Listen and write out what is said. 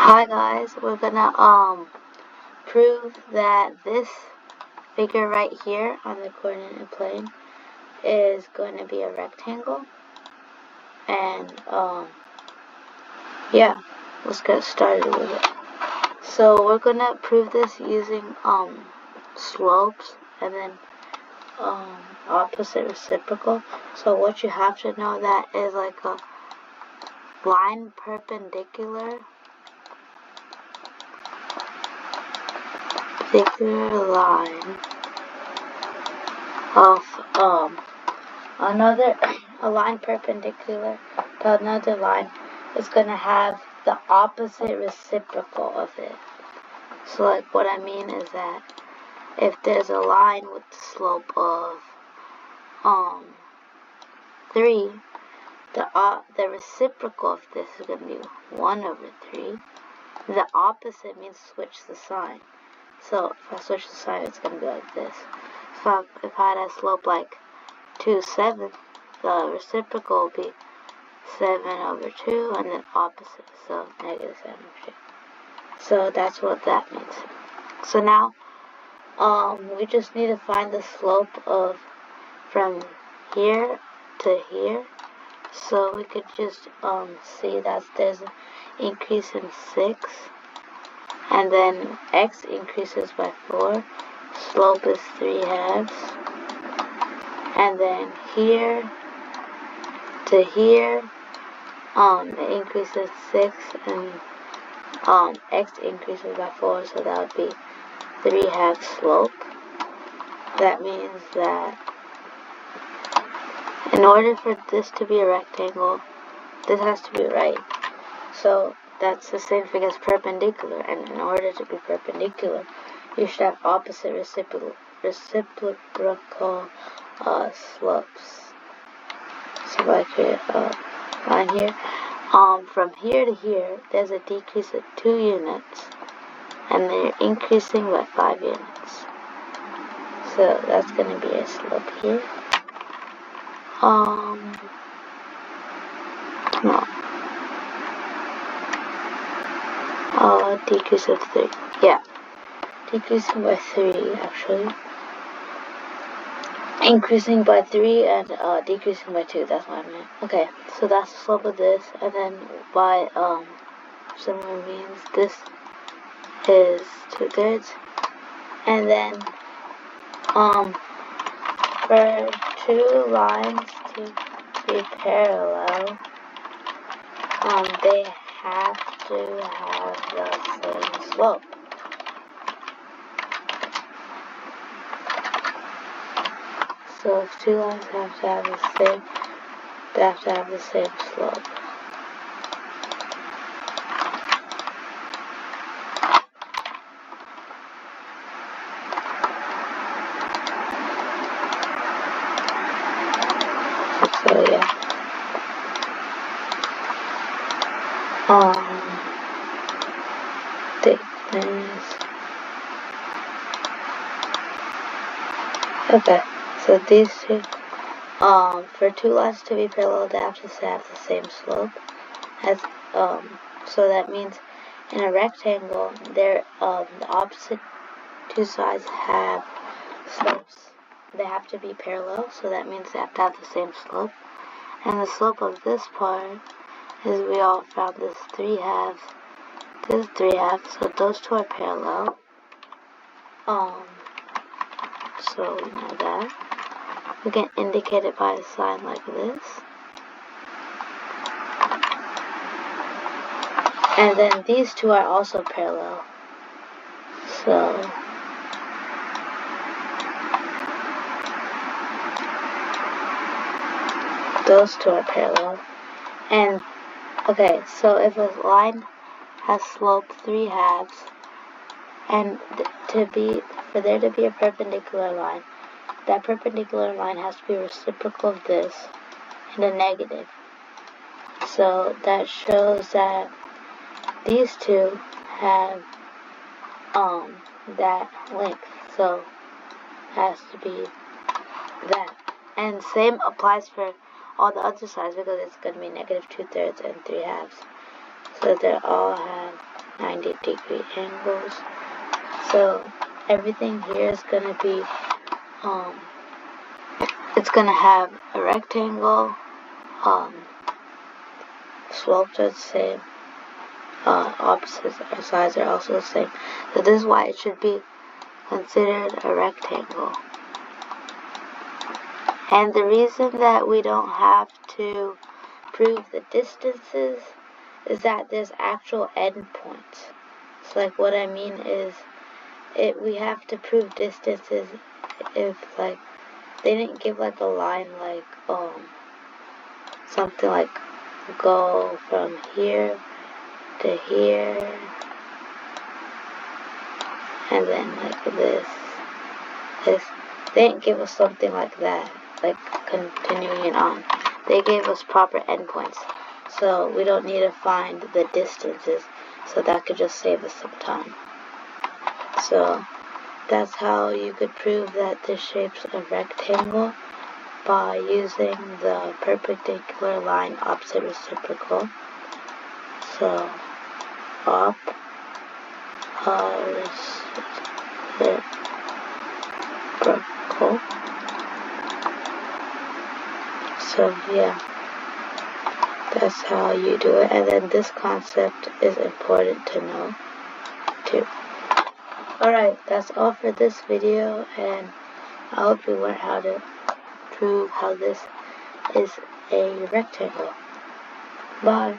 Hi guys, we're gonna prove that this figure right here on the coordinate plane is going to be a rectangle. And yeah, let's get started with it. So we're gonna prove this using slopes and then opposite reciprocal. So what you have to know that is like a line perpendicular line of a line perpendicular to another line is going to have the opposite reciprocal of it. So like what I mean is that if there's a line with the slope of 3, the reciprocal of this is going to be 1/3. The opposite means switch the sign. So if I switch the sign, it's going to be like this. If I had a slope like 2/7, the reciprocal will be 7/2, and then opposite, so -7/2. So that's what that means. So now, we just need to find the slope of from here to here. So we could just see that there's an increase in 6. And then x increases by 4, slope is 3/2. And then here to here, it increases 6, and x increases by 4, so that would be 3/2 slope. That means that in order for this to be a rectangle, this has to be right. So that's the same thing as perpendicular, and in order to be perpendicular, you should have opposite reciprocal slopes. So if I create a line here, from here to here, there's a decrease of 2 units, and they're increasing by 5 units. So that's going to be a slope here. Decrease of 3. Yeah. Decreasing by 3, actually. Increasing by 3 and decreasing by 2. That's what I meant. Okay, so that's the slope of this. And then by similar means, this is 2/3. And then for two lines to be parallel, they have to have the same slope. So if two lines have to have the same slope. So yeah. Thickness. Okay, so these two, for two lines to be parallel, they have to have the same slope. So that means in a rectangle, the opposite two sides have slopes. They have to be parallel, so that means they have to have the same slope. And the slope of this part is, we all found this 3/2. This is 3/2, so those two are parallel. So we know that. We can indicate it by a sign like this. And then these two are also parallel. So those two are parallel. And okay, so if a line has slope 3/2, and for there to be a perpendicular line, that perpendicular line has to be reciprocal of this and a negative. So that shows that these two have that length, so it has to be that. And same applies for all the other sides, because it's going to be -2/3 and 3/2. So they all have 90-degree angles. So everything here is going to be, it's going to have a rectangle, slopes are the same, opposite sides are also the same. So this is why it should be considered a rectangle. And the reason that we don't have to prove the distances is that there's actual endpoints. So like what I mean is, we have to prove distances if like they didn't give like a line like something like go from here to here and then like this. They didn't give us something like that, like continuing on. They gave us proper endpoints, so we don't need to find the distances, so that could just save us some time. So that's how you could prove that this shape's a rectangle, by using the perpendicular line opposite reciprocal. So op reciprocal. So yeah, that's how you do it. And then this concept is important to know too. Alright, that's all for this video, and I hope you learned how to prove how this is a rectangle. Bye.